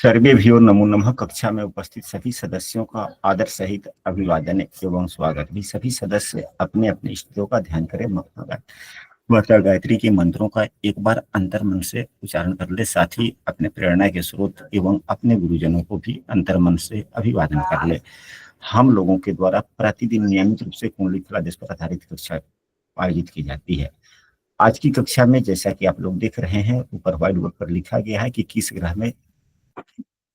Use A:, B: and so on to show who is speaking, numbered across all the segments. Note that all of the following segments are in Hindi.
A: सर्वेभ्यो नमो नमः। कक्षा में उपस्थित सभी सदस्यों का आदर सहित अभिवादन एवं स्वागत भी। सभी सदस्य अपने अपने इष्टों का ध्यान करें। माता गायत्री के मंत्रों का एक बार अंतर मन से उच्चारण कर ले। साथ ही अपने प्रेरणा के स्रोत एवं अपने गुरुजनों को भी अंतर मन से अभिवादन कर ले। हम लोगों के द्वारा प्रतिदिन नियमित रूप से कुंडली फलादेश पर आधारित कक्षा आयोजित की जाती है। आज की कक्षा में जैसा कि आप लोग देख रहे हैं, ऊपर व्हाइट बोर्ड पर लिखा गया है कि किस ग्रह में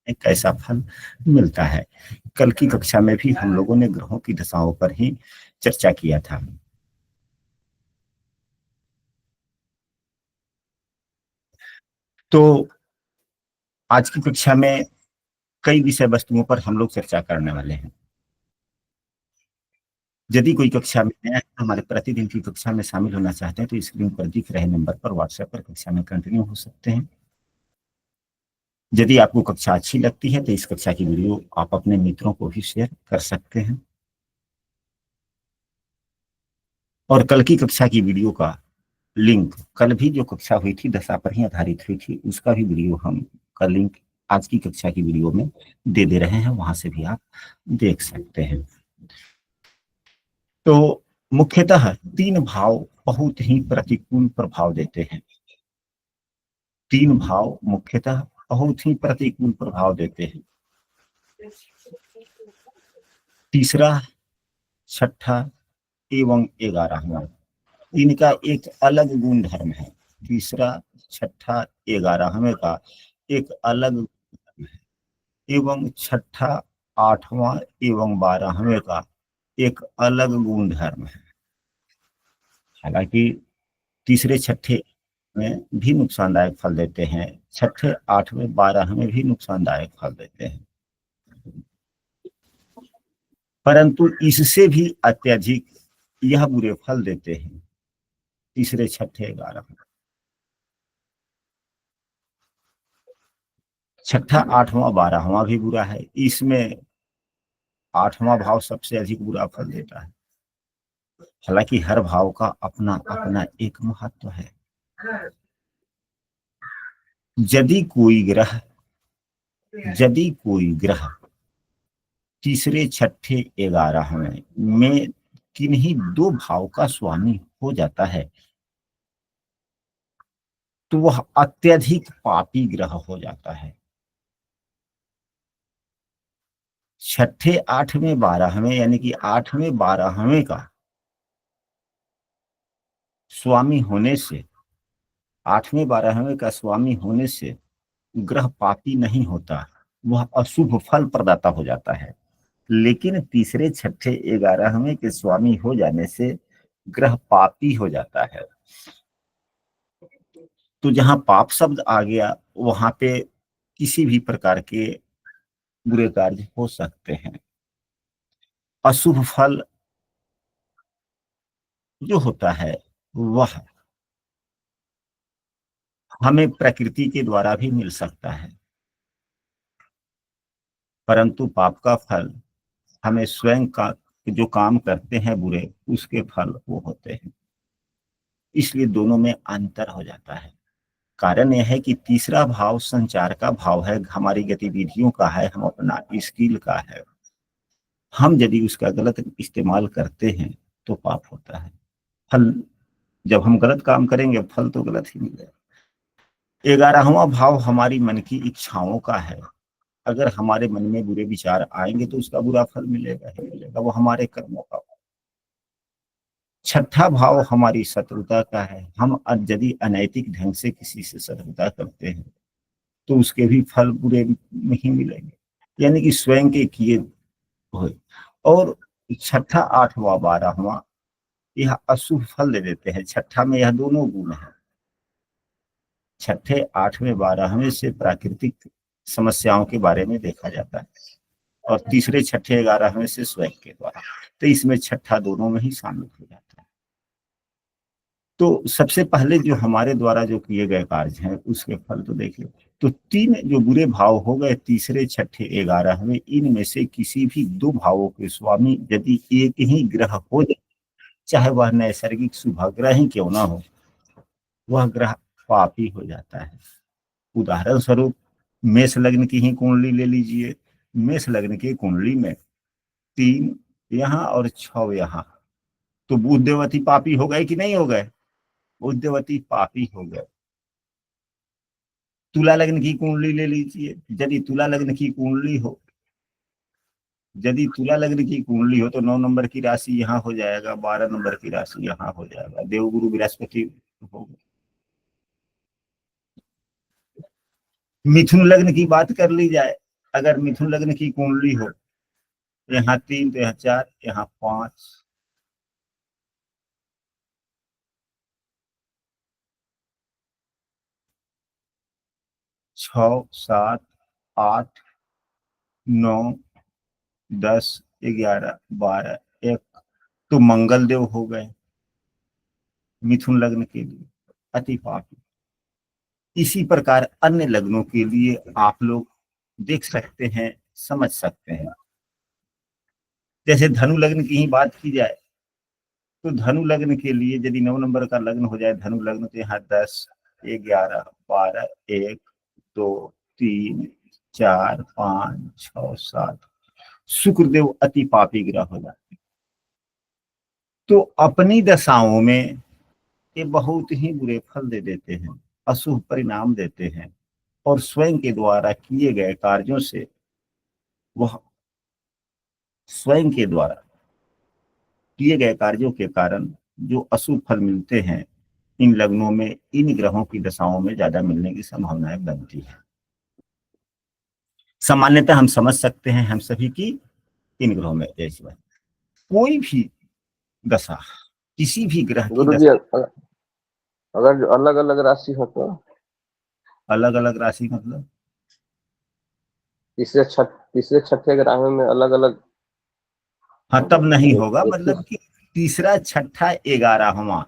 A: कैसा फल मिलता है। कल की कक्षा में भी हम लोगों ने ग्रहों की दशाओं पर ही चर्चा किया था। तो आज की कक्षा में कई विषय वस्तुओं पर हम लोग चर्चा करने वाले हैं। यदि कोई कक्षा में नया हमारे प्रतिदिन की कक्षा में शामिल होना चाहते हैं तो स्क्रीन पर दिख रहे नंबर पर व्हाट्सएप पर कक्षा में कंटिन्यू हो सकते हैं। यदि आपको कक्षा अच्छी लगती है तो इस कक्षा की वीडियो आप अपने मित्रों को भी शेयर कर सकते हैं। और कल की कक्षा की वीडियो का लिंक, कल भी जो कक्षा हुई थी दशा पर ही आधारित हुई थी, उसका भी वीडियो हम का लिंक आज की कक्षा की वीडियो में दे रहे हैं, वहां से भी आप देख सकते हैं। तो मुख्यतः तीन भाव बहुत ही प्रतिकूल प्रभाव देते हैं। तीन भाव मुख्यतः बहुत ही प्रतिकूल प्रभाव देते हैं। तीसरा, छठा एवं 11वां, इनका एक अलग गुण धर्म है। तीसरा, छठा, 11वें का एक अलग गुण है एवं छठा, 8वां एवं 12वें का एक अलग गुण धर्म है। हालांकि तीसरे छठे में भी नुकसानदायक फल देते हैं, छठे, 8वें, 12वें भी नुकसानदायक फल देते हैं, परंतु इससे भी अत्यधिक यह बुरे फल देते हैं। तीसरे, छठे, 11वें, छठा, 8वां, 12वां भी बुरा है। इसमें 8वां भाव सबसे अधिक बुरा फल देता है। हालांकि हर भाव का अपना अपना एक महत्व है। यदि कोई ग्रह यदि कोई ग्रह तीसरे, छठे, 11वें में किन्हीं दो भाव का स्वामी हो जाता है तो वह अत्यधिक पापी ग्रह हो जाता है। छठे, 8वें, 12वें यानी कि 8वें, 12वें का स्वामी होने से, 8वें, 12वें का स्वामी होने से ग्रह पापी नहीं होता, वह अशुभ फल प्रदाता हो जाता है। लेकिन तीसरे, छठे, 11वें के स्वामी हो जाने से ग्रह पापी हो जाता है। तो जहां पाप शब्द आ गया वहां पे किसी भी प्रकार के बुरे कार्य हो सकते हैं। अशुभ फल जो होता है वह हमें प्रकृति के द्वारा भी मिल सकता है, परंतु पाप का फल हमें स्वयं का जो काम करते हैं बुरे, उसके फल वो होते हैं। इसलिए दोनों में अंतर हो जाता है। कारण यह है कि तीसरा भाव संचार का भाव है, हमारी गतिविधियों का है, हम अपना स्किल का है। हम यदि उसका गलत इस्तेमाल करते हैं तो पाप होता है। फल, जब हम गलत काम करेंगे फल तो गलत ही मिलेगा। 11वां भाव हमारी मन की इच्छाओं का है। अगर हमारे मन में बुरे विचार आएंगे तो उसका बुरा फल मिलेगा ही मिलेगा, वो हमारे कर्मों का। छठा भाव हमारी शत्रुता का है। हम यदि अनैतिक ढंग से किसी से शत्रुता करते हैं तो उसके भी फल बुरे नहीं मिलेंगे, यानी कि स्वयं के किए हुए। और छठा, 8वां, 12वां यह अशुभ फल दे देते हैं। छठा में यह दोनों गुण है। छठे, 8वें, 12वें से प्राकृतिक समस्याओं के बारे में देखा जाता है और तीसरे, छठे, 11वें से स्वयं के द्वारा। तो इसमें छठा दोनों में ही शामिल हो जाता है। तो सबसे पहले जो हमारे द्वारा जो किए गए कार्य हैं उसके फल तो देख लो। तो तीन जो बुरे भाव हो गए, तीसरे, छठे, 11वें, इनमें से किसी भी दो भावों के स्वामी यदि एक ही ग्रह हो जाए, चाहे वह नैसर्गिक शुभ ग्रह ही क्यों ना हो, वह ग्रह पापी हो जाता है। उदाहरण स्वरूप मेष लग्न की ही कुंडली ले लीजिए, मेष लग्न की कुंडली में 3 यहाँ और 6 यहाँ, तो बुध देवती पापी हो गए कि नहीं हो गए? बुध देवती पापी हो गए। तुला लग्न की कुंडली ले लीजिए, यदि तुला लग्न की कुंडली हो, यदि तुला लग्न की कुंडली हो तो 9 नंबर की राशि यहाँ हो जाएगा, 12 नंबर की राशि यहाँ हो जाएगा, देवगुरु बृहस्पति होगा। मिथुन लग्न की बात कर ली जाए, अगर मिथुन लग्न की कुंडली हो, यहाँ 3 तो यहाँ 4, यहाँ 5, 6, 7, 8, 9, 10, 11, 12, 1, तो मंगल देव हो गए मिथुन लग्न के लिए अति पापी। इसी प्रकार अन्य लग्नों के लिए आप लोग देख सकते हैं, समझ सकते हैं। जैसे धनु लग्न की ही बात की जाए तो धनु लग्न के लिए यदि 9 नंबर का लग्न हो जाए धनु लग्न, तो यहाँ 10, 11, 12, 1, 2, 3, 4, 5, 6, 7, शुक्रदेव अति पापी ग्रह हो जाते हैं। तो अपनी दशाओं में ये बहुत ही बुरे फल दे देते हैं, अशुभ परिणाम देते हैं, और स्वयं के द्वारा किए गए कार्यों से वह स्वयं के द्वारा किए गए कार्यों के कारण जो अशुभ फल मिलते हैं, इन लग्नों में इन ग्रहों की दशाओं में ज्यादा मिलने की संभावनाएं बनती है। सामान्यतः हम समझ सकते हैं हम सभी की इन ग्रहों में जैसे कोई भी दशा, किसी भी ग्रह की
B: गुरु जी,
A: दशा,
B: अगर जो अलग अलग राशि हो तो
A: अलग अलग राशि मतलब
B: तीसरे छठे ग्रह में अलग अलग
A: हाँ तब नहीं होगा,
B: एक ही।
A: मतलब कि तीसरा छठा 11वां,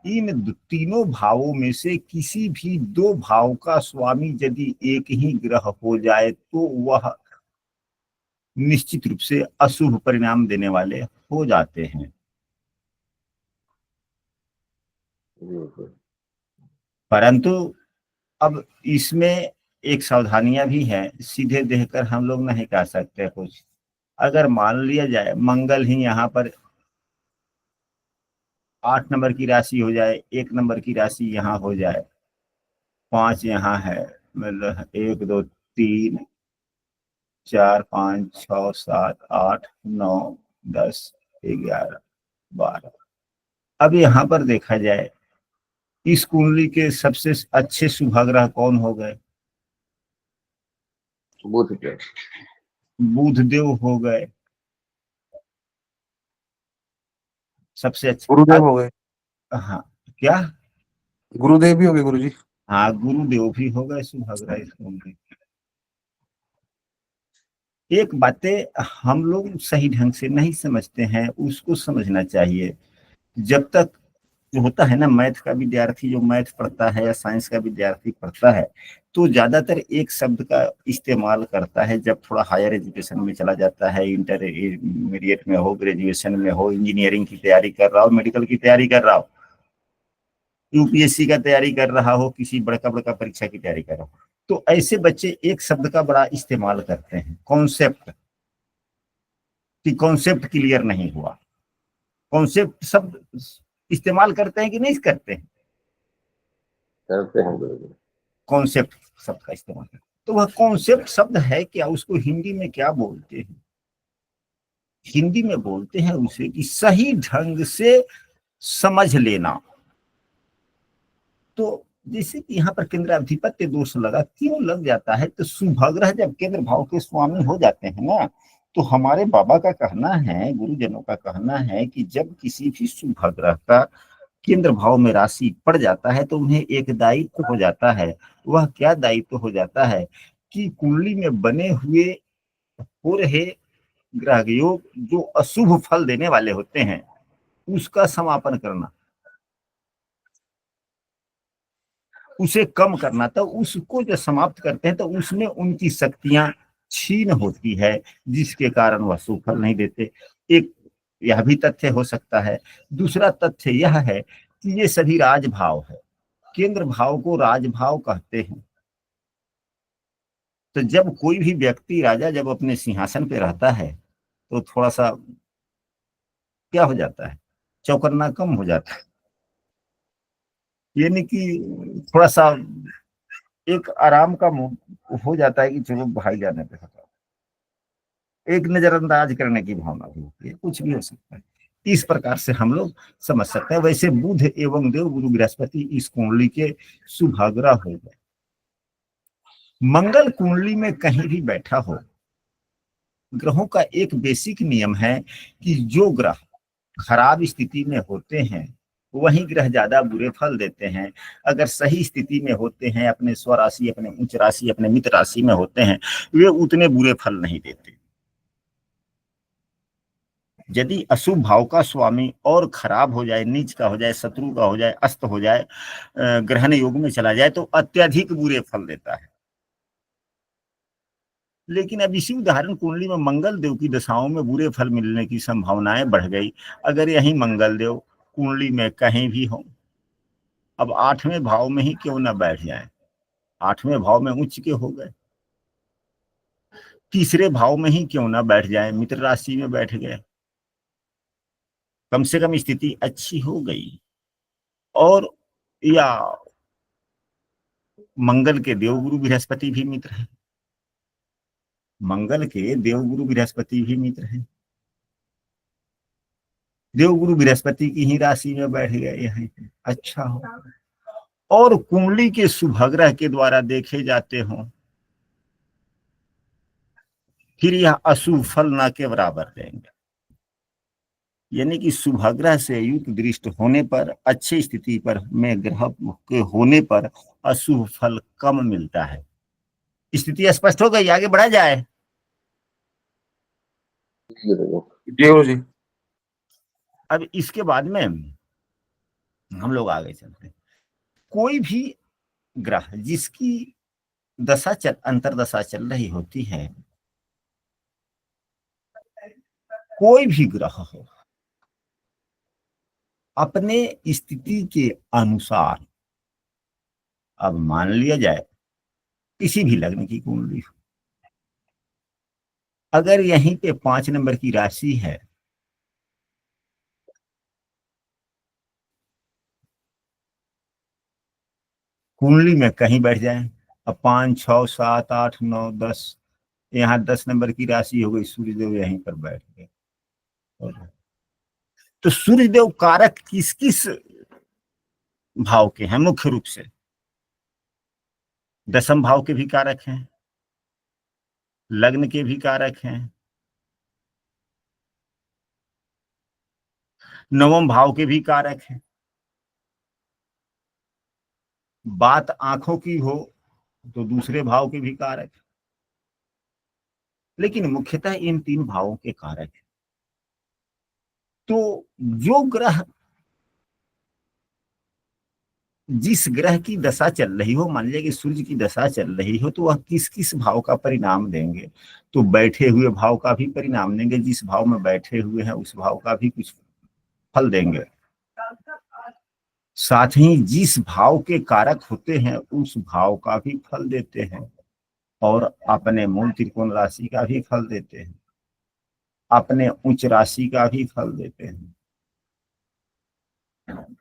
A: इन तीनों भावों में से किसी भी 2 भाव का स्वामी यदि एक ही ग्रह हो जाए तो वह निश्चित रूप से अशुभ परिणाम देने वाले हो जाते हैं। परंतु अब इसमें एक सावधानियां भी हैं, सीधे देखकर हम लोग नहीं कह सकते कुछ। अगर मान लिया जाए मंगल ही यहाँ पर 8 नंबर की राशि हो जाए, 1 नंबर की राशि यहाँ हो जाए, 5 यहाँ है, मतलब 1, 2, 3, 4, 5, 6, 7, 8, 9, 10, 11, 12। अब यहाँ पर देखा जाए इस कुंडली के सबसे अच्छे शुभाग्रह कौन हो गए?
B: बुध के।
A: बुध देव हो गए सबसे अच्छे।
C: गुरुदेव हो गए।
A: हाँ, क्या?
C: गुरुदेव भी हो गए गुरु जी।
A: हाँ, गुरुदेव भी हो गए शुभाग्रह इस कुंडली। एक बातें हम लोग सही ढंग से नहीं समझते हैं, उसको समझना चाहिए। जब तक जो होता है ना, मैथ का विद्यार्थी जो मैथ पढ़ता है या साइंस का विद्यार्थी पढ़ता है तो ज्यादातर एक शब्द का इस्तेमाल करता है। जब थोड़ा हायर एजुकेशन में चला जाता है, इंटरमीडिएट में हो, ग्रेजुएशन में हो, इंजीनियरिंग की तैयारी कर रहा हो, मेडिकल की तैयारी कर रहा हो, यूपीएससी का तैयारी कर रहा हो, किसी बड़का बड़का परीक्षा की तैयारी कर रहा हो, तो ऐसे बच्चे एक शब्द का बड़ा इस्तेमाल करते हैं, कॉन्सेप्ट। कि कॉन्सेप्ट क्लियर नहीं हुआ, कॉन्सेप्ट शब्द इस्तेमाल करते हैं कि नहीं करते हैं?
B: करते हैं गुरु जी।
A: कॉन्सेप्ट शब्द का इस्तेमाल करते हैं। तो वह कॉन्सेप्ट शब्द है क्या, उसको हिंदी में क्या बोलते हैं? हिंदी में बोलते हैं उसे कि सही ढंग से समझ लेना। तो जैसे कि यहाँ पर केंद्राधिपत्य दोष लगा, क्यों लग जाता है? तो शुभग्रह जब केंद्र भाव के स्वामी हो जाते हैं ना, तो हमारे बाबा का कहना है, गुरुजनों का कहना है कि जब किसी भी शुभग्रह का केंद्र भाव में राशि पड़ जाता है तो उन्हें एक दायित्व हो जाता है। वह क्या दायित्व हो जाता है? कि कुंडली में बने हुए हो रहे ग्रह योग जो अशुभ फल देने वाले होते हैं उसका समापन करना, उसे कम करना। तो उसको जब समाप्त करते हैं तो उसमें उनकी शक्तियां छीन होती है, जिसके कारण वह सुफल नहीं देते। एक यह भी तथ्य हो सकता है। दूसरा तथ्य यह है कि ये सभी राजभाव है, केंद्र भाव को राजभाव कहते हैं। तो जब कोई भी व्यक्ति राजा जब अपने सिंहासन पे रहता है तो थोड़ा सा क्या हो जाता है, चौकन्ना कम हो जाता है, यानी कि थोड़ा सा एक आराम का हो जाता है कि चलो भाई जाने पे हटा, एक नजरअंदाज करने की भावना भी होती है, कुछ भी हो सकता है। इस प्रकार से हम लोग समझ सकते हैं। वैसे बुध एवं देव गुरु बृहस्पति इस कुंडली के शुभाग्रह हो गए। मंगल कुंडली में कहीं भी बैठा हो, ग्रहों का एक बेसिक नियम है कि जो ग्रह खराब स्थिति में होते हैं वही ग्रह ज्यादा बुरे फल देते हैं। अगर सही स्थिति में होते हैं, अपने स्वराशि, अपने उच्च राशि, अपने मित्र राशि में होते हैं, वे उतने बुरे फल नहीं देते। यदि अशुभ भाव का स्वामी और खराब हो जाए, नीच का हो जाए, शत्रु का हो जाए, अस्त हो जाए, ग्रहण योग में चला जाए तो अत्यधिक बुरे फल देता है। लेकिन अब इसी उदाहरण कुंडली में मंगल देव की दशाओं में बुरे फल मिलने की संभावनाएं बढ़ गई। अगर यही मंगल देव कुंडली में कहीं भी हो, अब 8वें भाव में ही क्यों ना बैठ जाए, 8वें भाव में उच्च के हो गए, तीसरे भाव में ही क्यों ना बैठ जाए, मित्र राशि में बैठ गए, कम से कम स्थिति अच्छी हो गई। और या मंगल के देवगुरु बृहस्पति भी मित्र है, मंगल के देवगुरु बृहस्पति भी मित्र है, देवगुरु बृहस्पति की ही राशि में बैठ गए यहाँ, अच्छा हो। और कुंडली के शुभग्रह के द्वारा देखे जाते हो, फिर यह अशुभ फल ना के बराबर देंगे। यानी कि शुभग्रह से युक्त दृष्ट होने पर, अच्छी स्थिति पर में ग्रह के होने पर अशुभ फल कम मिलता है। स्थिति स्पष्ट हो गई, आगे बढ़ा जाए।
C: जी गुरु जी।
A: अब इसके बाद में हम लोग आगे चलते हैं। कोई भी ग्रह जिसकी दशा अंतरदशा चल रही होती है, कोई भी ग्रह हो, अपने स्थिति के अनुसार, अब मान लिया जाए किसी भी लग्न की कुंडली हो, अगर यहीं पे 5 नंबर की राशि है, कुंडली में कहीं बैठ जाए, अब 5, 6, 7, 8, 9, 10, यहाँ 10 नंबर की राशि हो गई, सूर्यदेव यहीं पर बैठ गए। तो सूर्यदेव कारक किस किस भाव के हैं? मुख्य रूप से 10वें भाव के भी कारक हैं, लग्न के भी कारक हैं, 9वें भाव के भी कारक हैं। बात आंखों की हो तो दूसरे भाव के भी कारक है, लेकिन मुख्यतः इन 3 भावों के कारक है। तो जो ग्रह, जिस ग्रह की दशा चल रही हो, मान लिया कि सूर्य की दशा चल रही हो, तो वह किस किस भाव का परिणाम देंगे? तो बैठे हुए भाव का भी परिणाम देंगे, जिस भाव में बैठे हुए हैं उस भाव का भी कुछ फल देंगे। साथ ही जिस भाव के कारक होते हैं उस भाव का भी फल देते हैं, और अपने मूल त्रिकोण राशि का भी फल देते हैं, अपने उच्च राशि का भी फल देते हैं।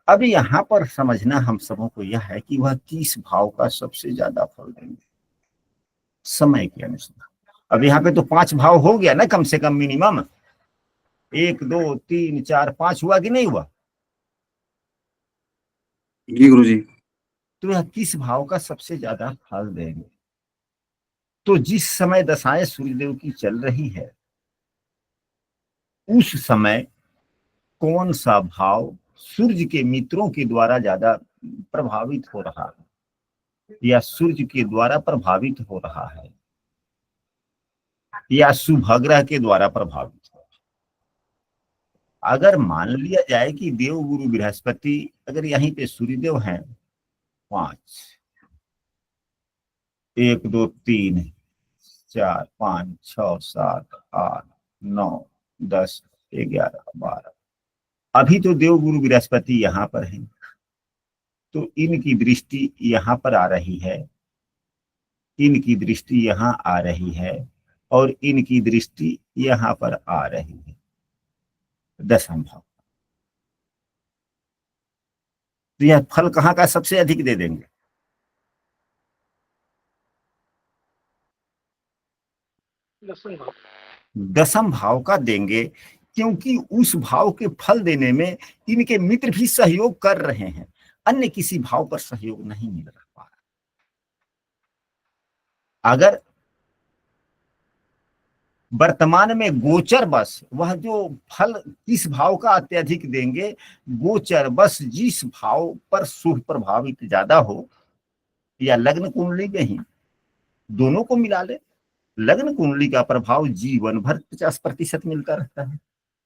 A: अब यहाँ पर समझना हम सबों को यह है कि वह किस भाव का सबसे ज्यादा फल देंगे समय के अनुसार। अब यहाँ पे तो 5 भाव हो गया ना, कम से कम मिनिमम 1, 2, 3, 4, 5 हुआ कि नहीं हुआ?
C: जी गुरु जी।
A: तो यह किस भाव का सबसे ज्यादा फल देंगे? तो जिस समय दशाएं सूर्यदेव की चल रही है, उस समय कौन सा भाव सूर्य के मित्रों के द्वारा ज्यादा प्रभावित हो रहा है, या सूर्य के द्वारा प्रभावित हो रहा है, या शुभग्रह के द्वारा प्रभावित हो? अगर मान लिया जाए कि देव गुरु बृहस्पति, अगर यहीं पे सूर्यदेव हैं 5, 1, 2, 3, 4, 5, 6, 7, 8, 9, 10, 11, 12, अभी तो देव गुरु बृहस्पति यहाँ पर है, तो इनकी दृष्टि यहाँ पर आ रही है, इनकी दृष्टि यहाँ आ रही है और इनकी दृष्टि यहाँ पर आ रही है, दशम भाव। तो यह फल कहाँ का सबसे अधिक दे देंगे? दशम भाव का देंगे, क्योंकि उस भाव के फल देने में इनके मित्र भी सहयोग कर रहे हैं, अन्य किसी भाव पर सहयोग नहीं मिल रहा। अगर वर्तमान में गोचर बस वह जो फल किस भाव का अत्यधिक देंगे, गोचर बस जिस भाव पर शुभ प्रभावित ज्यादा हो, या लग्न कुंडली में ही दोनों को मिला ले, लग्न कुंडली का प्रभाव जीवन भर 50% मिलता रहता है,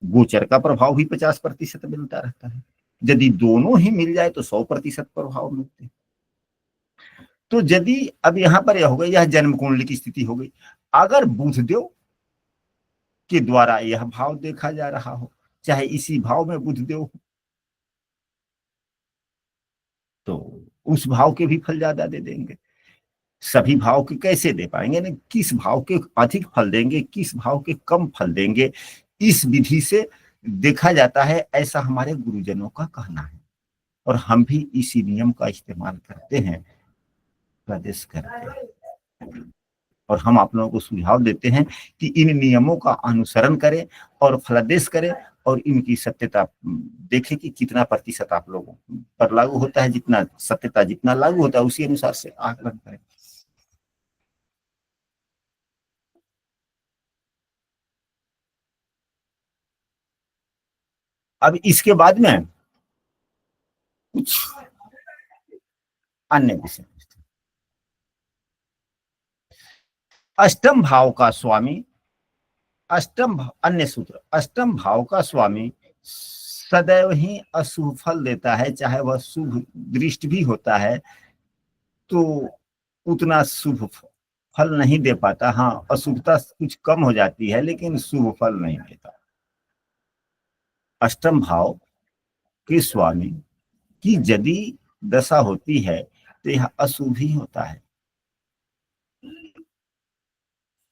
A: गोचर का प्रभाव भी 50% मिलता रहता है। यदि दोनों ही मिल जाए तो 100% प्रभाव मिलते हैं। तो यदि अब यहां पर यह हो गई, यह जन्म कुंडली की स्थिति हो गई। अगर बुध देव के द्वारा यह भाव देखा जा रहा हो, चाहे इसी भाव में बुध देव हो, तो उस भाव के भी फल ज्यादा दे देंगे। सभी भाव के कैसे दे पाएंगे, ना किस भाव के अधिक फल देंगे, किस भाव के कम फल देंगे, इस विधि से देखा जाता है, ऐसा हमारे गुरुजनों का कहना है। और हम भी इसी नियम का इस्तेमाल करते हैं, प्रदेश करते हैं, और हम आप लोगों को सुझाव देते हैं कि इन नियमों का अनुसरण करें और फलादेश करें, और इनकी सत्यता देखें कि कितना प्रतिशत आप लोगों पर लागू होता है, जितना सत्यता जितना लागू होता है उसी अनुसार से आकलन करें। अब इसके बाद में कुछ अन्य विषय, अष्टम भाव का स्वामी, अन्य सूत्र, अष्टम भाव का स्वामी सदैव ही अशुभ फल देता है, चाहे वह शुभ दृष्टि भी होता है तो उतना शुभ फल नहीं दे पाता। हाँ, अशुभता कुछ कम हो जाती है लेकिन शुभ फल नहीं देता। अष्टम भाव के स्वामी की यदि दशा होती है तो यह अशुभ ही होता है।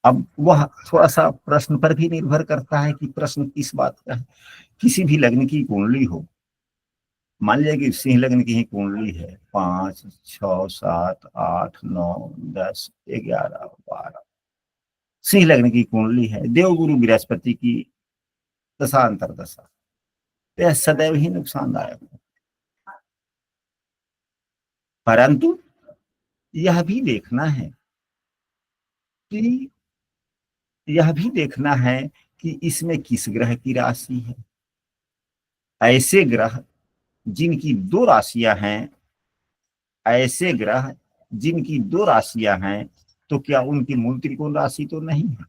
A: अब वह थोड़ा सा प्रश्न पर भी निर्भर करता है कि प्रश्न किस बात का है। किसी भी लग्न की कुंडली हो, मान लिया कि सिंह लग्न की ही कुंडली है, 5, 6, 7, 8, 9, 10, 11, 12 सिंह लग्न की कुंडली है, देवगुरु बृहस्पति की दशा अंतरदशा, तो यह सदैव ही नुकसानदायक है। परंतु यह भी देखना है कि इसमें किस ग्रह की राशि है। ऐसे ग्रह जिनकी दो राशियां हैं, तो क्या उनकी मूल त्रिकोण राशि तो नहीं है।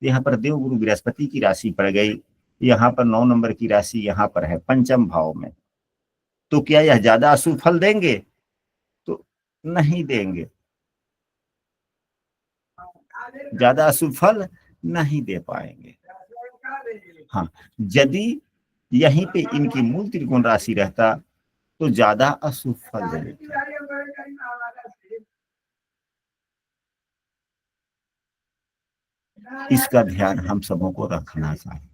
A: यहाँ पर देवगुरु बृहस्पति की राशि पड़ गई, यहाँ पर 9 नंबर की राशि यहाँ पर है पंचम भाव में, तो क्या यह ज्यादा अशुभ फल देंगे? तो नहीं देंगे, ज्यादा अशुभ फल नहीं दे पाएंगे। हाँ, यदि यहीं पे इनकी मूल त्रिकोण राशि रहता तो ज्यादा अशुभ फल दे देता। इसका ध्यान हम सबों को रखना चाहिए।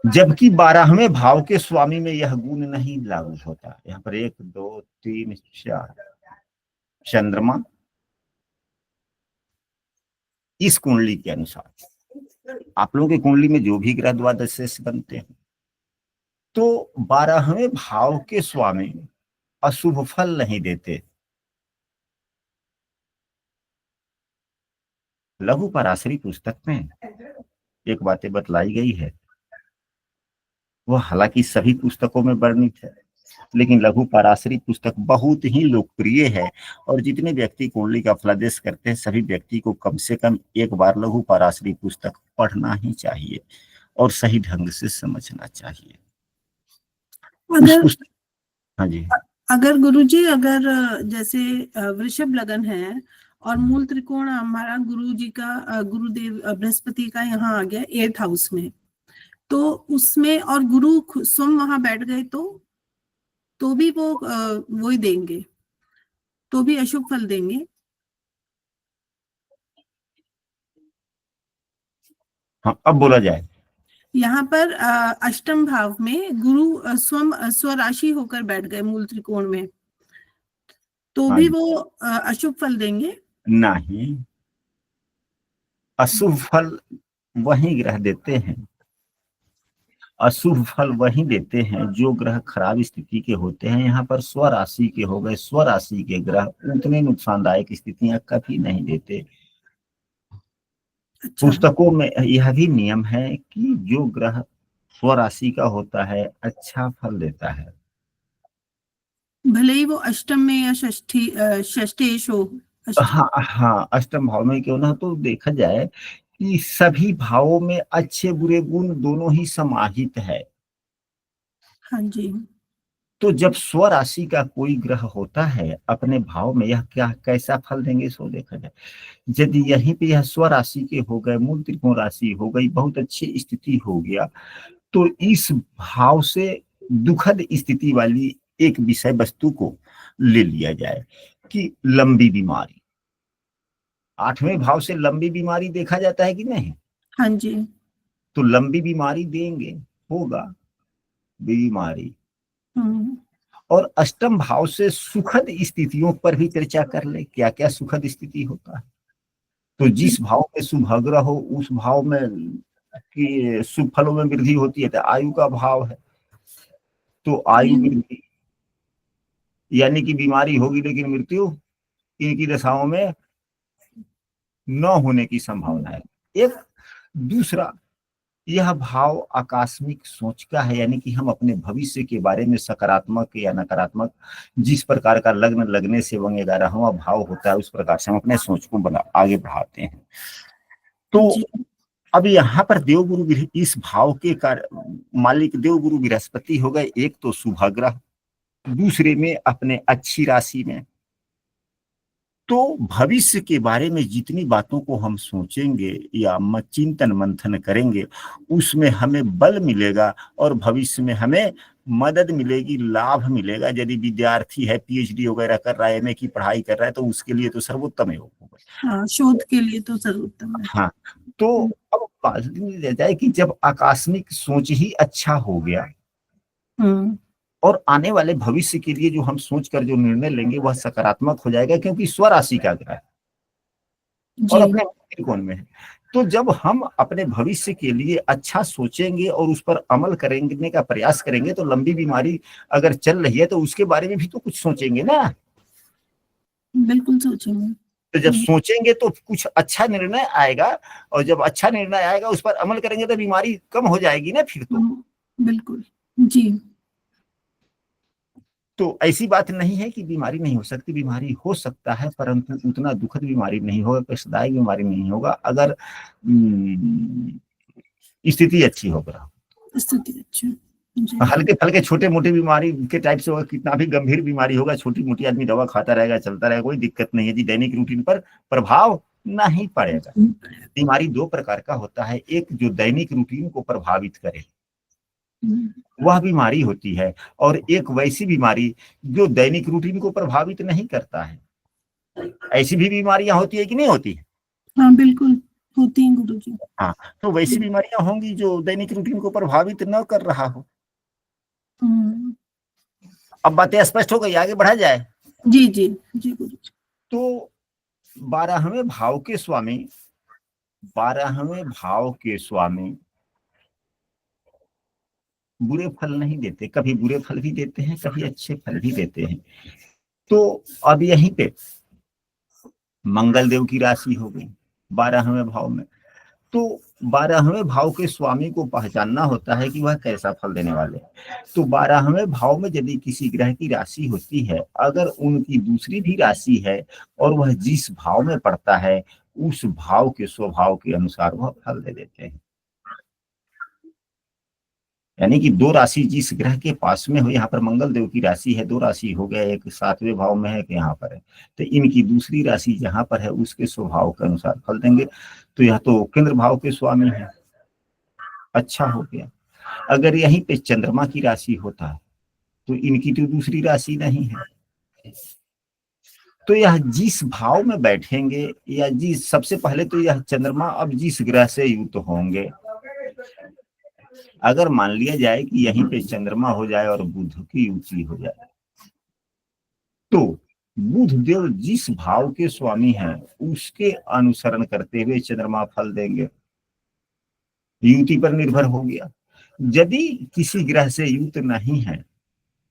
A: जबकि 12वें भाव के स्वामी में यह गुण नहीं लागू होता। यहाँ पर 1, 2, 3, 4 चंद्रमा इस कुंडली के अनुसार, आप लोगों की कुंडली में जो भी ग्रह द्वादश से बनते हैं, तो 12वें भाव के स्वामी अशुभ फल नहीं देते। लघु पराशरी पुस्तक में एक बातें बतलाई गई है, वह हालांकि सभी पुस्तकों में वर्णित है, लेकिन लघु पराशरी पुस्तक बहुत ही लोकप्रिय है, और जितने व्यक्ति कुंडली का फलादेश करते हैं सभी व्यक्ति को कम से कम एक बार लघु पराशरी पुस्तक पढ़ना ही चाहिए और सही ढंग से समझना चाहिए।
D: अगर
A: हाँ जी,
D: अगर गुरुजी, अगर जैसे वृषभ लगन है और मूल त्रिकोण हमारा गुरुजी का, गुरुदेव बृहस्पति का यहाँ आ गया 8th हाउस में, तो उसमें और गुरु स्वयं वहां बैठ गए तो तो भी वो वही देंगे, तो भी अशुभ फल देंगे।
A: हाँ, अब बोला जाए।
D: यहाँ पर अष्टम भाव में गुरु स्वराशि होकर बैठ गए मूल त्रिकोण में, तो
A: हाँ
D: भी
A: जी।
D: वो अशुभ फल देंगे।
A: नहीं, अशुभ फल वही ग्रह देते हैं, अशुभ फल वही देते हैं जो ग्रह खराब स्थिति के होते हैं। यहाँ पर स्वराशि के हो गए, स्वराशि के ग्रह उतने नुकसानदायक स्थितियां कभी नहीं देते।
D: अच्छा,
A: पुस्तकों में यह भी नियम है कि जो ग्रह स्वराशि का होता है अच्छा फल देता है।
D: भले ही वो अष्टम में या षष्ठेश हो।
A: हाँ हाँ, अष्टम भाव में क्यों ना, तो देखा जाए कि सभी भावों में अच्छे बुरे गुण दोनों ही समाहित है।
D: हाँ जी।
A: तो जब स्वराशि का कोई ग्रह होता है अपने भाव में, यह क्या कैसा फल देंगे सो देखा जाए। यदि यहीं पे यह स्वराशि के हो गए, मूल त्रिकोण राशि हो गई, बहुत अच्छी स्थिति हो गया, तो इस भाव से दुखद स्थिति वाली एक विषय वस्तु को ले लिया जाए कि लंबी बीमारी। आठवें भाव से लंबी बीमारी देखा जाता है कि नहीं?
D: हाँ जी।
A: तो लंबी बीमारी देंगे, होगा बीमारी।
D: हम्म।
A: और अष्टम भाव से सुखद स्थितियों पर भी चर्चा कर ले, क्या क्या सुखद स्थिति होता है। तो जिस भाव में शुभ ग्रह हो उस भाव में कि शुभ फलों में वृद्धि होती है, तो आयु का भाव है, तो आयु वृद्धि यानी कि बीमारी होगी लेकिन मृत्यु इनकी दशाओं में न होने की संभावना है। एक दूसरा, यह भाव आकस्मिक सोच का है, यानी कि हम अपने भविष्य के बारे में सकारात्मक या नकारात्मक, जिस प्रकार का लग्न लगने से वह 11वां भाव होता है उस प्रकार से हम अपने सोच को आगे बढ़ाते हैं। तो अब यहाँ पर देवगुरु इस भाव के मालिक देवगुरु बृहस्पति हो गए, एक तो शुभ ग्रह, दूसरे में अपने अच्छी राशि में। तो भविष्य के बारे में जितनी बातों को हम सोचेंगे या चिंतन मंथन करेंगे उसमें हमें बल मिलेगा और भविष्य में हमें मदद मिलेगी, लाभ मिलेगा। यदि विद्यार्थी है, पीएचडी वगैरह कर रहा है, एमए की पढ़ाई कर रहा है, तो उसके लिए तो सर्वोत्तम योग होगा।
D: हाँ, शोध के लिए तो सर्वोत्तम है।
A: हाँ, तो अब बात जाए कि जब आकस्मिक सोच ही अच्छा हो गया और आने वाले भविष्य के लिए जो हम सोच कर जो निर्णय लेंगे वह सकारात्मक हो जाएगा, क्योंकि स्वराशि का ग्रह और अपने त्रिकोण में है। तो जब हम अपने भविष्य के लिए अच्छा सोचेंगे और उस पर अमल करेंगे का प्रयास करेंगे, तो लंबी बीमारी अगर चल रही है तो उसके बारे में भी तो कुछ सोचेंगे ना।
D: बिल्कुल सोचेंगे।
A: तो जब सोचेंगे तो कुछ अच्छा निर्णय आएगा, और जब अच्छा निर्णय आएगा उस पर अमल करेंगे तो बीमारी कम हो जाएगी ना फिर तो।
D: बिल्कुल जी।
A: तो ऐसी बात नहीं है कि बीमारी नहीं हो सकती, बीमारी हो सकता है, परंतु उतना दुखद बीमारी नहीं होगा, कष्टदायक बीमारी नहीं होगा अगर स्थिति अच्छी होगा।
D: स्थिति अच्छी,
A: हल्के फल्के छोटे मोटे बीमारी के टाइप से होगा, कितना भी गंभीर बीमारी होगा, छोटी मोटी आदमी दवा खाता रहेगा, चलता रहेगा, कोई दिक्कत नहीं है जी, दैनिक रूटीन पर प्रभाव नहीं पड़ेगा। बीमारी दो प्रकार का होता है, एक जो दैनिक रूटीन को प्रभावित करे वह बीमारी होती है, और एक वैसी बीमारी जो दैनिक रूटीन को प्रभावित नहीं करता है। ऐसी भी बीमारियां होती है कि नहीं होती?
D: हाँ बिल्कुल होती हैं गुरुजी।
A: हाँ, तो वैसी बीमारियां होंगी जो दैनिक रूटीन को प्रभावित न कर रहा हो। अब बातें स्पष्ट हो गई, आगे बढ़ा जाए।
D: जी जी जी गुरुजी।
A: तो 12वें भाव के स्वामी, 12वें भाव के स्वामी बुरे फल नहीं देते, कभी बुरे फल भी देते हैं, कभी अच्छे फल भी देते हैं। तो अब यहीं पे मंगल देव की राशि हो गई 12वें भाव में, तो 12वें भाव के स्वामी को पहचानना होता है कि वह कैसा फल देने वाले हैं। तो 12वें भाव में यदि किसी ग्रह की राशि होती है, अगर उनकी दूसरी भी राशि है और वह जिस भाव में पड़ता है उस भाव के स्वभाव के अनुसार वह फल दे देते हैं। यानी कि दो राशि जिस ग्रह के पास में हो, यहाँ पर मंगल देव की राशि है, दो राशि हो गया, एक 7वें भाव में है कि यहाँ पर है, तो इनकी दूसरी राशि जहाँ पर है उसके स्वभाव के अनुसार फल देंगे। तो यह तो केंद्र भाव के स्वामी है, अच्छा हो गया। अगर यहीं पे चंद्रमा की राशि होता है तो इनकी तो दूसरी राशि नहीं है। तो यह जिस भाव में बैठेंगे या जिस, सबसे पहले तो यह चंद्रमा अब जिस ग्रह से युक्त होंगे, अगर मान लिया जाए कि यहीं पे चंद्रमा हो जाए और बुध की युति हो जाए, तो बुध देव जिस भाव के स्वामी हैं उसके अनुसरण करते हुए चंद्रमा फल देंगे, युति पर निर्भर हो गया। यदि किसी ग्रह से युक्त नहीं है,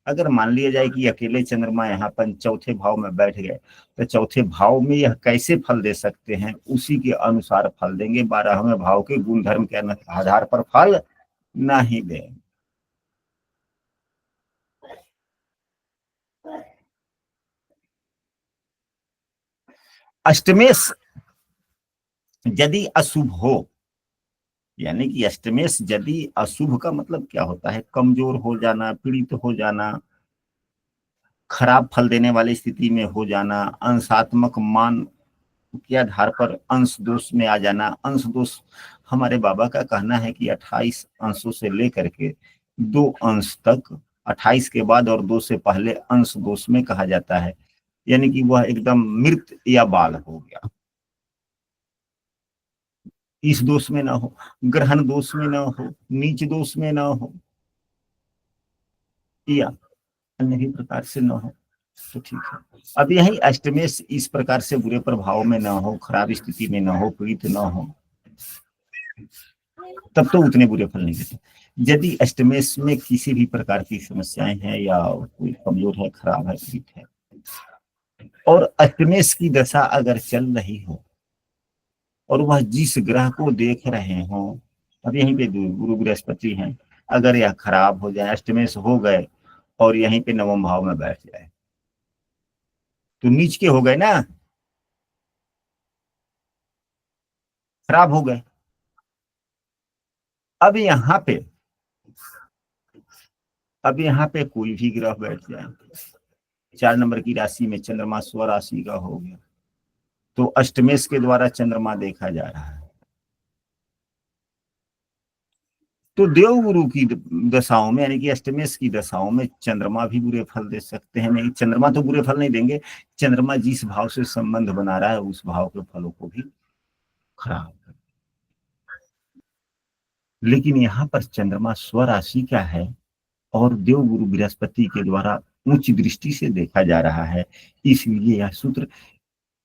A: अगर मान लिया जाए कि अकेले चंद्रमा यहाँ पर चौथे भाव में बैठ गए, तो चौथे भाव में यह कैसे फल दे सकते हैं, उसी के अनुसार फल देंगे। 12वें भाव के गुण धर्म के आधार पर फल नहीं देंगे। अष्टमेश यदि अशुभ हो, यानी कि अष्टमेश यदि अशुभ का मतलब क्या होता है, कमजोर हो जाना, पीड़ित हो जाना, खराब फल देने वाली स्थिति में हो जाना, अंशात्मक मान के आधार पर अंश दोष में आ जाना। अंश दोष, हमारे बाबा का कहना है कि 28 अंशों से लेकर के 2 अंश तक, 28 के बाद और 2 से पहले अंश दोष में कहा जाता है, यानी कि वह एकदम मृत या बाल हो गया। इस दोष में ना हो, ग्रहण दोष में ना हो, नीच दोष में ना हो, या अन्य भी प्रकार से ना हो, तो ठीक है। अब यही अष्टमेश इस प्रकार से बुरे प्रभाव में ना हो, खराब स्थिति में ना हो, पीड़ित ना हो, तब तो उतने बुरे फल नहीं देते। यदि अष्टमेश में किसी भी प्रकार की समस्याएं हैं, या कोई कमजोर है, खराब है, पीड़ित है, और अष्टमेश की दशा अगर चल रही हो और वह जिस ग्रह को देख रहे हो, अब यहीं पे गुरु बृहस्पति हैं, अगर यह खराब हो जाए, अष्टमेश हो गए और यहीं पे नवम भाव में बैठ जाए, तो नीच के हो गए ना, खराब हो गए। अब यहाँ पे कोई भी ग्रह बैठ जाए, 4 नंबर की राशि में चंद्रमा स्व राशि का हो गया, तो अष्टमेश के द्वारा चंद्रमा देखा जा रहा है। तो देवगुरु की दशाओं में, यानी कि अष्टमेश की दशाओं में चंद्रमा भी बुरे फल दे सकते हैं। नहीं, चंद्रमा तो बुरे फल नहीं देंगे, चंद्रमा जिस भाव से संबंध बना रहा है उस भाव के फलों को भी खराब। लेकिन यहाँ पर चंद्रमा स्वराशि का है और देवगुरु बृहस्पति के द्वारा उच्च दृष्टि से देखा जा रहा है, इसलिए यह सूत्र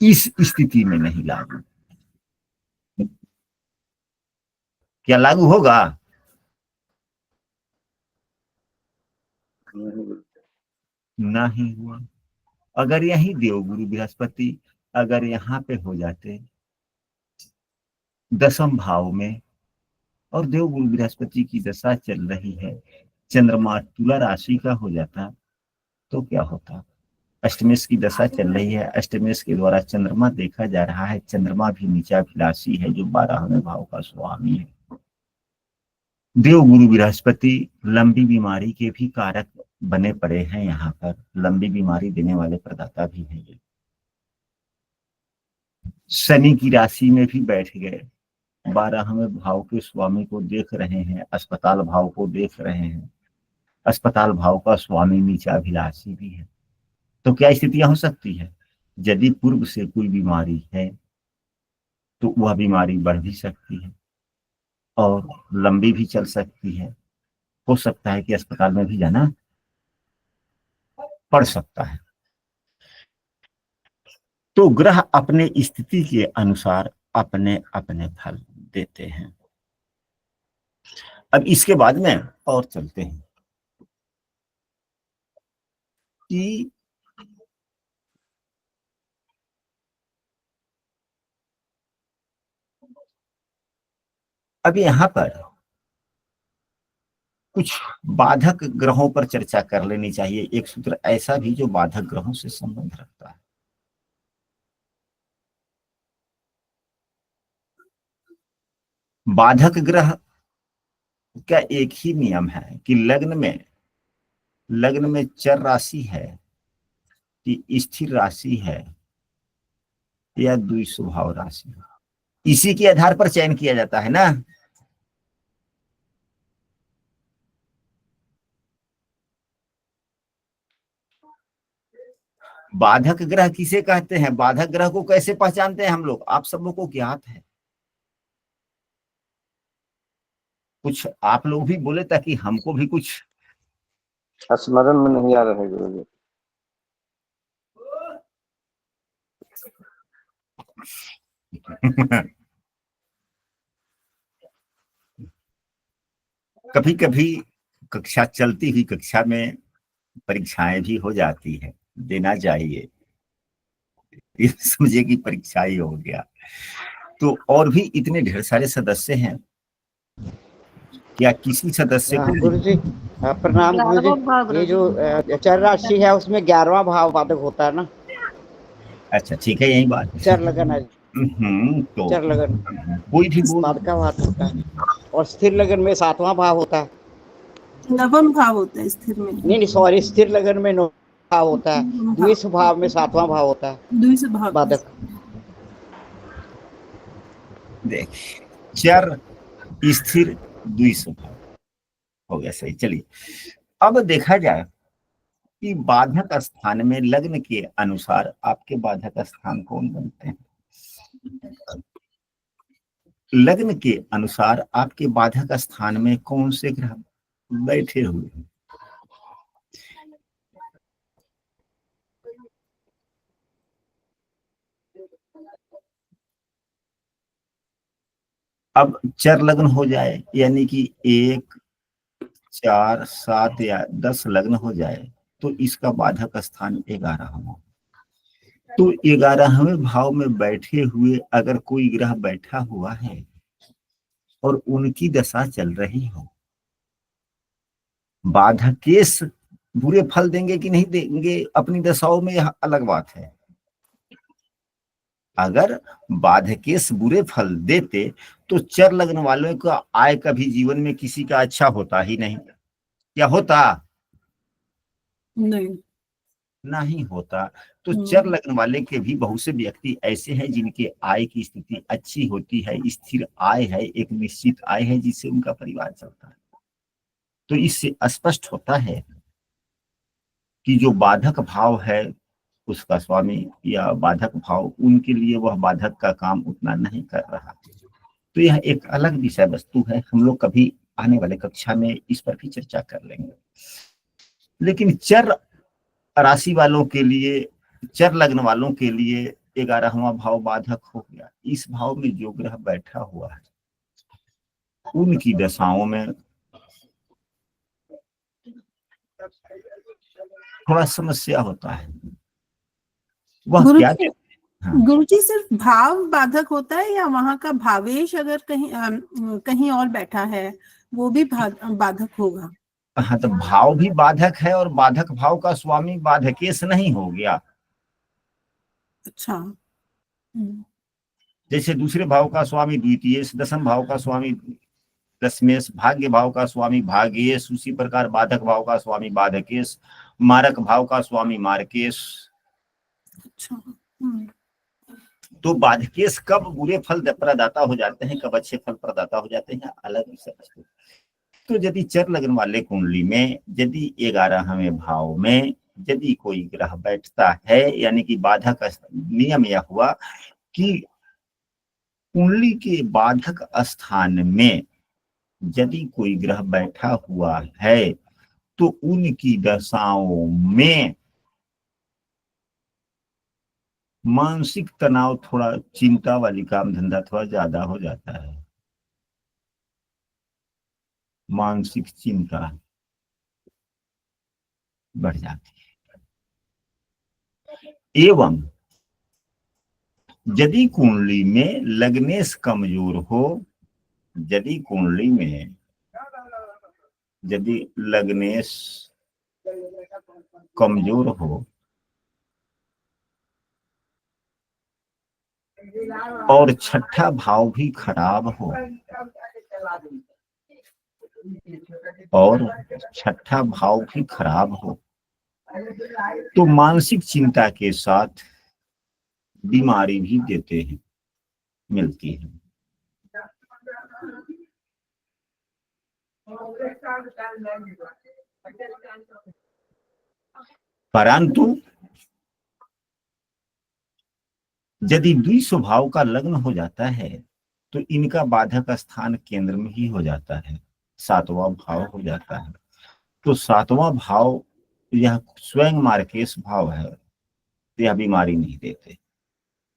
A: इस स्थिति में नहीं लागू। क्या लागू होगा? नहीं हुआ। अगर यही देवगुरु बृहस्पति अगर यहाँ पे हो जाते 10वें भाव में, और देवगुरु बृहस्पति की दशा चल रही है, चंद्रमा तुला राशि का हो जाता, तो क्या होता? अष्टमेश की दशा चल रही है, अष्टमेश के द्वारा चंद्रमा देखा जा रहा है, चंद्रमा भी नीचाभिलाषी है जो 12वें भाव का स्वामी है। देवगुरु बृहस्पति लंबी बीमारी के भी कारक बने पड़े हैं, यहाँ पर लंबी बीमारी देने वाले प्रदाता भी हैं। ये शनि की राशि में भी बैठ गए, 12वें भाव के स्वामी को देख रहे हैं, अस्पताल भाव को देख रहे हैं, अस्पताल भाव का स्वामी नीचाभिलाषी भी है। तो क्या स्थितियां हो सकती है? यदि पूर्व से कोई बीमारी है तो वह बीमारी बढ़ भी सकती है और लंबी भी चल सकती है, हो सकता है कि अस्पताल में भी जाना पड़ सकता है। तो ग्रह अपने स्थिति के अनुसार अपने अपने फल देते हैं। अब इसके बाद में और चलते हैं कि अब यहाँ पर कुछ बाधक ग्रहों पर चर्चा कर लेनी चाहिए। एक सूत्र ऐसा भी जो बाधक ग्रहों से संबंध रखता है। बाधक ग्रह का एक ही नियम है कि लग्न में चर राशि है कि स्थिर राशि है या द्विस्वभाव राशि है, इसी के आधार पर चयन किया जाता है ना। बाधक ग्रह किसे कहते हैं, बाधक ग्रह को कैसे पहचानते हैं हम लोग, आप सब लोग को ज्ञात है? कुछ आप लोग भी बोले ताकि हमको भी कुछ
B: स्मरण में नहीं आ रहा है गुरु जी।
A: कभी कभी कक्षा चलती हुई कक्षा में परीक्षाएं भी हो जाती है, देना चाहिए, ये समझिए कि परीक्षा ही हो गया। तो और भी इतने ढेर सारे सदस्य हैं, या किसी सदस्य को
E: गुरु जी प्रणाम गुरु जी। ये जो चर राशि है उसमें 11वां भाव बाधक होता है ना?
A: अच्छा ठीक है, यही बात।
E: चर लगन है,
A: तो
E: चर लगन
A: कोई भी बोल,
E: बाधक का भाव होता है। और स्थिर लगन में 7वां भाव होता है।
D: नवम भाव होता है स्थिर में।
E: नहीं सॉरी, स्थिर लगन में 9वां भाव होता है, द्विष भाव में 7वां भाव होता है
D: द्विष भाव
E: बाधक।
A: देख, चर स्थिर द्विष भाव हो गया, सही। चलिए अब देखा जाए कि बाधक स्थान में लग्न के अनुसार आपके बाधक स्थान कौन बनते हैं। लग्न के अनुसार आपके बाधक स्थान में कौन से ग्रह बैठे हुए हैं। अब चर लग्न हो जाए, यानी कि 1, 4, 7 या 10 लग्न हो जाए, तो इसका बाधक स्थान 11वां हो। तो 11वें भाव में बैठे हुए अगर कोई ग्रह बैठा हुआ है और उनकी दशा चल रही हो, बाधकेश बुरे फल देंगे कि नहीं देंगे अपनी दशाओं में, यह अलग बात है। अगर बाधकेश बुरे फल देते तो चर लग्न वालों का आय कभी जीवन में किसी का अच्छा होता ही नहीं। क्या होता? नहीं होता। तो चर लग्न वाले के भी बहुत से व्यक्ति ऐसे हैं जिनके आय की स्थिति अच्छी होती है, स्थिर आय है, एक निश्चित आय है जिससे उनका परिवार चलता है। तो इससे स्पष्ट होता है कि जो बाधक भाव है उसका स्वामी या बाधक भाव, उनके लिए वह बाधक का काम उतना नहीं कर रहा। तो यह एक अलग विषय वस्तु है, हम लोग कभी आने वाले कक्षा में इस पर भी चर्चा कर लेंगे। लेकिन चर राशि वालों के लिए, चर लग्न वालों के लिए 11वां भाव बाधक हो गया। इस भाव में जो ग्रह बैठा हुआ है उनकी दशाओं में थोड़ा समस्या होता है। वह क्या? हाँ।
D: गुरु जी सिर्फ भाव बाधक होता है या वहां का भावेश अगर कहीं और बैठा है वो भी बाधक होगा?
A: हाँ, तो भाव भी बाधक है और बाधक भाव का स्वामी बाधकेश नहीं हो गया।
D: अच्छा।
A: जैसे दूसरे भाव का स्वामी द्वितीयेश, दशम भाव का स्वामी दशमेश, भाग्य भाव का स्वामी भाग्येश, उसी प्रकार बाधक भाव का स्वामी बाधकेश, मारक भाव का स्वामी मारकेश।
D: अच्छा।
A: तो बाधकेश कब बुरे फल प्रदाता हो जाते हैं, कब अच्छे फल प्रदाता हो जाते हैं, अलग विषय वस्तु। तो यदि चर लग्न वाले कुंडली में यदि 11वें भाव में यदि कोई ग्रह बैठता है, यानी कि बाधक, नियम यह हुआ कि कुंडली के बाधक स्थान में यदि कोई ग्रह बैठा हुआ है तो उनकी दशाओं में मानसिक तनाव, थोड़ा चिंता वाली काम धंधा थोड़ा ज्यादा हो जाता है। मानसिक चिंता बढ़ जाती है। एवं यदि कुंडली में लग्नेश कमजोर हो, यदि कुंडली में यदि लग्नेश कमजोर हो और छठा भाव भी खराब हो, और छठा भाव भी खराब हो, तो मानसिक चिंता के साथ बीमारी भी देते हैं, मिलती है। परंतु यदि द्विस्वभाव का लग्न हो जाता है तो इनका बाधक स्थान केंद्र में ही हो जाता है, सातवां भाव हो जाता है। तो सातवां भाव यह स्वयं मार्केश भाव है, यह बीमारी नहीं देते।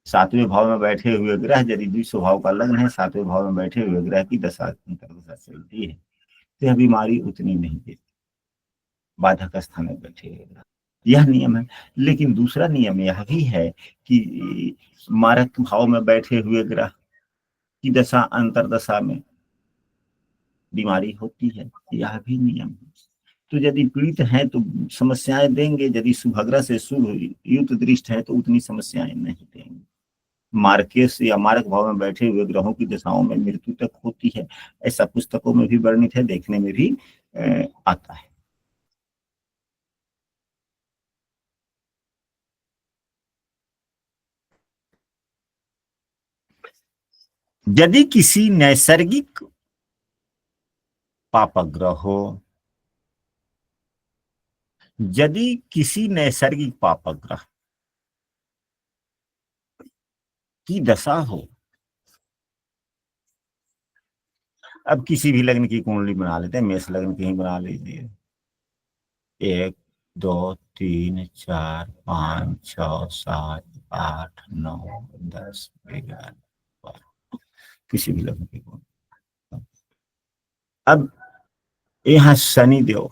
A: सातवें भाव में बैठे हुए ग्रह यदि द्विस्वभाव का लग्न है, सातवें भाव में बैठे हुए ग्रह की दशा अंतर्दशा चलती है तो यह बीमारी उतनी नहीं देती, बाधक स्थान में बैठे हुए ग्रह, यह नियम है। लेकिन दूसरा नियम यह भी है कि मारक भाव में बैठे हुए ग्रह की दशा अंतर्दशा में बीमारी होती है, यह भी नियम है। तो यदि पीड़ित हैं तो समस्याएं देंगे, यदि शुभग्रह से शुभ युक्त दृष्ट है तो उतनी समस्याएं नहीं देंगे। मार्केश या मारक भाव में बैठे हुए ग्रहों की दशाओं में मृत्यु तक होती है, ऐसा पुस्तकों में भी वर्णित है, देखने में भी आता है। यदि किसी नैसर्गिक पापग्रह हो, यदि किसी नैसर्गिक पापग्रह की दशा हो, अब किसी भी लग्न की कुंडली बना लेते हैं, मेष लग्न की ही बना लीजिए, 1 2 3 4 5 6 7 8 9 10 11 12, किसी भी लग्न की कुंडली। अब यहाँ शनिदेव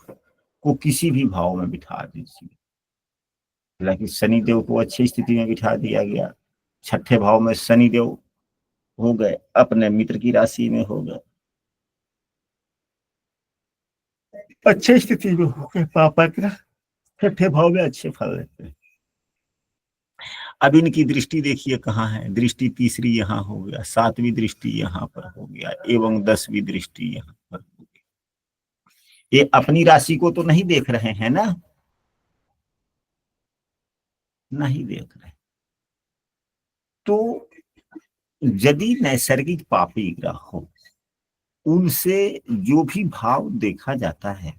A: को किसी भी भाव में बिठा दीजिए, हालांकि शनिदेव को अच्छी स्थिति में बिठा दिया गया, छठे भाव में शनिदेव हो गए, अपने मित्र की राशि में हो गए, अच्छे स्थिति में हो गए, पापा ग्रह छठे भाव में अच्छे फल देते हैं। अब इनकी दृष्टि देखिए कहाँ है, दृष्टि तीसरी यहाँ हो गया, सातवीं दृष्टि यहाँ पर हो गया एवं 10वीं दृष्टि यहाँ पर हो गया। ये अपनी राशि को तो नहीं देख रहे हैं ना, नहीं देख रहे। तो यदि नैसर्गिक पापी ग्रह हो, उनसे जो भी भाव देखा जाता है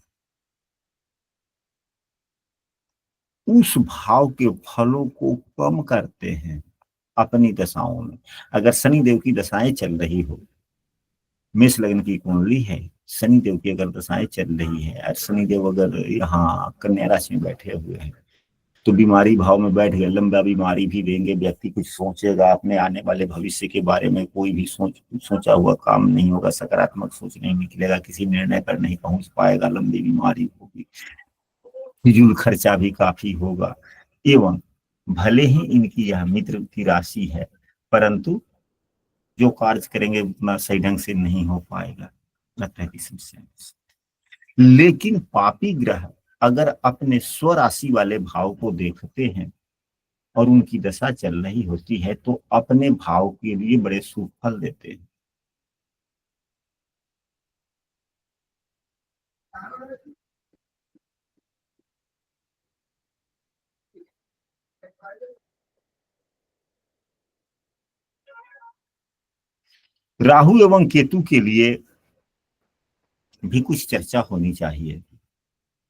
A: उस भाव के फलों को कम करते हैं अपनी दशाओं में। अगर शनिदेव की दशाएं चल रही हो, मेष लग्न की कुंडली है, शनिदेव की अगर दशाएं चल रही है और शनिदेव अगर यहाँ कन्या राशि में बैठे हुए हैं तो बीमारी भाव में बैठ गए, लंबा बीमारी भी देंगे, व्यक्ति कुछ सोचेगा अपने आने वाले भविष्य के बारे में, कोई भी सोचा हुआ काम नहीं होगा, सकारात्मक सोच नहीं निकलेगा, किसी निर्णय पर नहीं पहुंच पाएगा, लंबी बीमारी होगी, फिजूल खर्चा भी काफी होगा, एवं भले ही इनकी यह मित्र की राशि है परंतु जो कार्य करेंगे उतना सही ढंग से नहीं हो पाएगा, लगता है कि समस्या। लेकिन पापी ग्रह अगर अपने स्वराशि वाले भाव को देखते हैं और उनकी दशा चल रही होती है तो अपने भाव के लिए बड़े शुभ फल देते हैं। राहु एवं केतु के लिए भी कुछ चर्चा होनी चाहिए।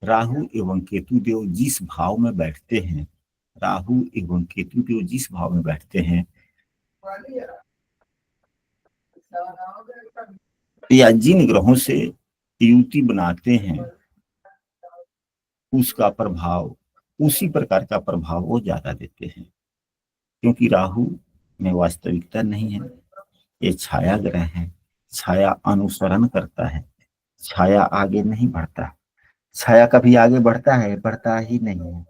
A: राहु एवं केतु देव जिस भाव में बैठते हैं, राहु एवं केतु देव जिस भाव में बैठते हैं या जिन ग्रहों से युति बनाते हैं उसका प्रभाव, उसी प्रकार का प्रभाव वो ज्यादा देते हैं, क्योंकि राहु में वास्तविकता नहीं है, ये छाया ग्रह है, छाया अनुसरण करता है, छाया आगे नहीं बढ़ता। छाया कभी आगे बढ़ता है? बढ़ता ही नहीं है।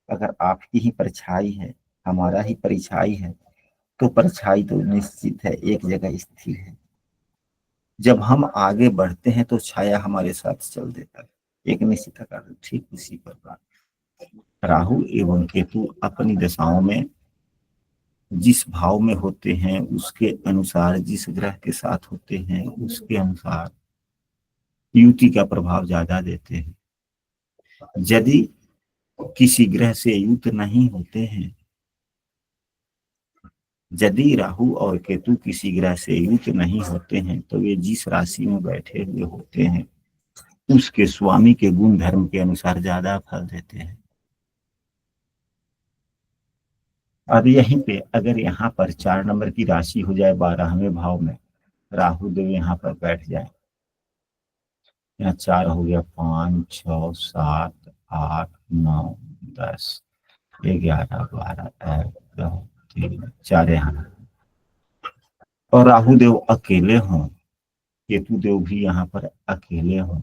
A: अगर आपकी ही परछाई है, हमारा ही परिछाई है, तो परछाई तो निश्चित है, एक जगह स्थिर है। जब हम आगे बढ़ते हैं तो छाया हमारे साथ चल देता है, एक निश्चित आकार। ठीक उसी प्रकार राहु एवं केतु अपनी दशाओं में जिस भाव में होते हैं उसके अनुसार, जिस ग्रह के साथ होते हैं उसके अनुसार युति का प्रभाव ज्यादा देते हैं। यदि किसी ग्रह से युत नहीं होते हैं, यदि राहु और केतु किसी ग्रह से युत नहीं होते हैं तो वे जिस राशि में बैठे हुए होते हैं उसके स्वामी के गुण धर्म के अनुसार ज्यादा फल देते हैं। अब यहीं पे अगर यहाँ पर 4 नंबर की राशि हो जाए 12वें भाव में, राहु देव यहाँ पर बैठ जाए, यहाँ 4 हो गया, 5 6 7 8 9 10 11 12 1 2 3 4 यहाँ, और राहु देव अकेले हों, केतु देव भी यहाँ पर अकेले हों,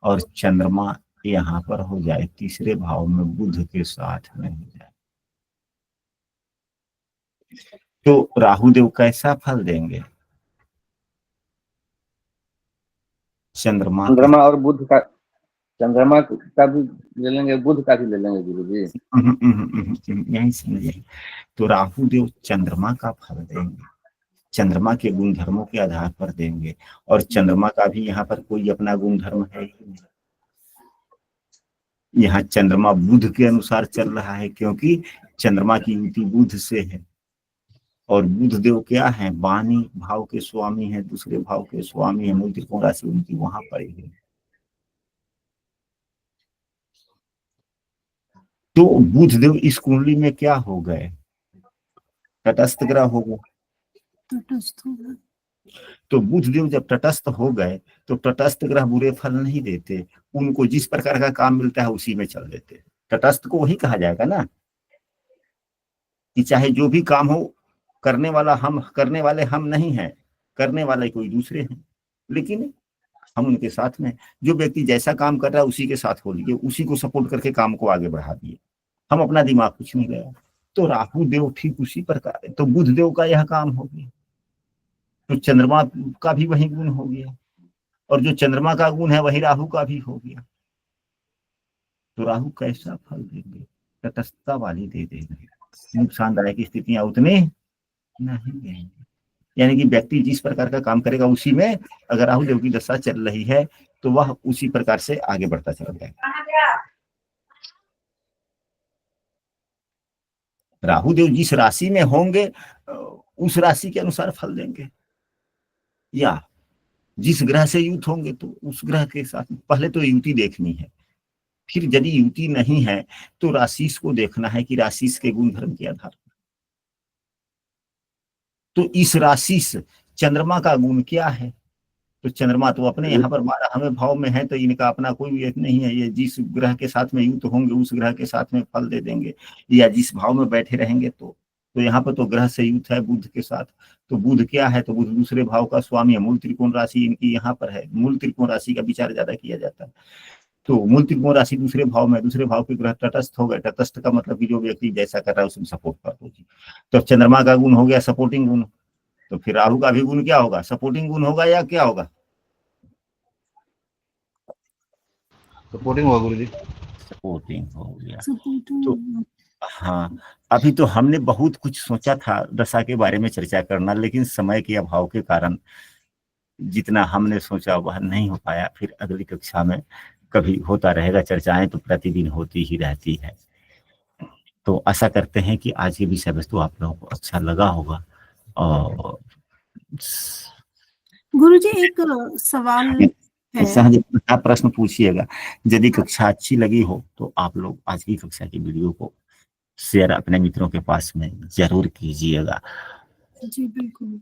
A: और चंद्रमा यहाँ पर हो जाए तीसरे भाव में बुध के साथ में हो जाए, तो राहु देव कैसा फल देंगे? चंद्रमा
B: चंद्रमा और बुध का, चंद्रमा का भी ले लेंगे, बुध का भी ले लेंगे गुरु जी।
A: यही समझिए, तो राहु देव चंद्रमा का फल देंगे, चंद्रमा के गुणधर्मों के आधार पर देंगे, और चंद्रमा का भी यहाँ पर कोई अपना गुणधर्म है ही नहीं। यहाँ चंद्रमा बुध के अनुसार चल रहा है, क्योंकि चंद्रमा की युति बुध से है, और बुध देव क्या है? वाणी भाव के स्वामी है, दूसरे भाव के स्वामी है, मूल त्रिकोण राशि उनकी वहां पड़ी है। तो बुध देव इस कुंडली में क्या हो गए? तटस्थ ग्रह हो गए। तो बुध देव जब तटस्थ हो गए तो तटस्थ ग्रह बुरे फल नहीं देते, उनको जिस प्रकार का काम मिलता है उसी में चल देते। तटस्थ को वही कहा जाएगा ना, कि चाहे जो भी काम हो, करने वाले हम नहीं हैं, करने वाले कोई दूसरे हैं, लेकिन हम उनके साथ में, जो व्यक्ति जैसा काम कर रहा है उसी के साथ हो लिए, उसी को सपोर्ट करके काम को आगे बढ़ा दिए, हम अपना दिमाग कुछ नहीं गया। तो राहु देव ठीक उसी प्रकार है, तो बुध देव का यह काम हो गया, तो चंद्रमा का भी वही गुण हो गया, और जो चंद्रमा का गुण है वही राहु का भी हो गया। तो राहु कैसा फल देंगे? तटस्थता वाली दे देंगे, नुकसानदायक स्थितियां उतने नहीं देंगे। यानी कि व्यक्ति जिस प्रकार का काम करेगा उसी में, अगर राहु देव की दशा चल रही है तो वह उसी प्रकार से आगे बढ़ता चला जाएगा। राहु देव जिस राशि में होंगे उस राशि के अनुसार फल देंगे, या जिस ग्रह से युत होंगे तो उस ग्रह के साथ। पहले तो युति देखनी है, फिर यदि युति नहीं है तो राशिस को देखना है कि राशिस के गुण धर्म के आधार पर। तो इस राशिस चंद्रमा का गुण क्या है? तो चंद्रमा तो अपने यहाँ पर 12वें भाव में है, तो इनका अपना कोई एक नहीं है, ये जिस ग्रह के साथ में युत होंगे उस ग्रह के साथ में फल दे देंगे, या जिस भाव में बैठे रहेंगे। तो यहाँ पर तो ग्रह से युत है बुध के साथ, तो बुध क्या है? तो बुध दूसरे भाव का स्वामी है, मूल त्रिकोण राशि इनकी यहाँ पर है, मूल त्रिकोण राशि का विचार ज्यादा किया जाता है। तो मूल त्रिकोण राशि दूसरे भाव में, दूसरे भाव के ग्रह तटस्थ हो गए। तटस्थ का मतलब कि जो व्यक्ति जैसा कर रहा है उसमें सपोर्ट कर दो जी। तो चंद्रमा का गुण हो गया सपोर्टिंग गुण, तो फिर राहु का भी गुण क्या होगा? सपोर्टिंग गुण होगा या क्या होगा?
C: सपोर्टिंग होगा गुरु जी,
A: सपोर्टिंग हो गया। तो हाँ, अभी तो हमने बहुत कुछ सोचा था दशा के बारे में चर्चा करना, लेकिन समय के अभाव के कारण जितना हमने सोचा वह नहीं हो पाया। फिर अगली कक्षा में कभी होता रहेगा, चर्चाएं तो प्रतिदिन होती ही रहती है। तो आशा करते हैं कि आज की विषय वस्तु आप लोगों को अच्छा लगा होगा। और
D: गुरुजी एक सवाल है,
A: आप प्रश्न पूछिएगा। यदि कक्षा अच्छी लगी हो तो आप लोग आज की कक्षा की वीडियो को शेयर अपने मित्रों के पास में जरूर कीजिएगा।
D: जी बिल्कुल।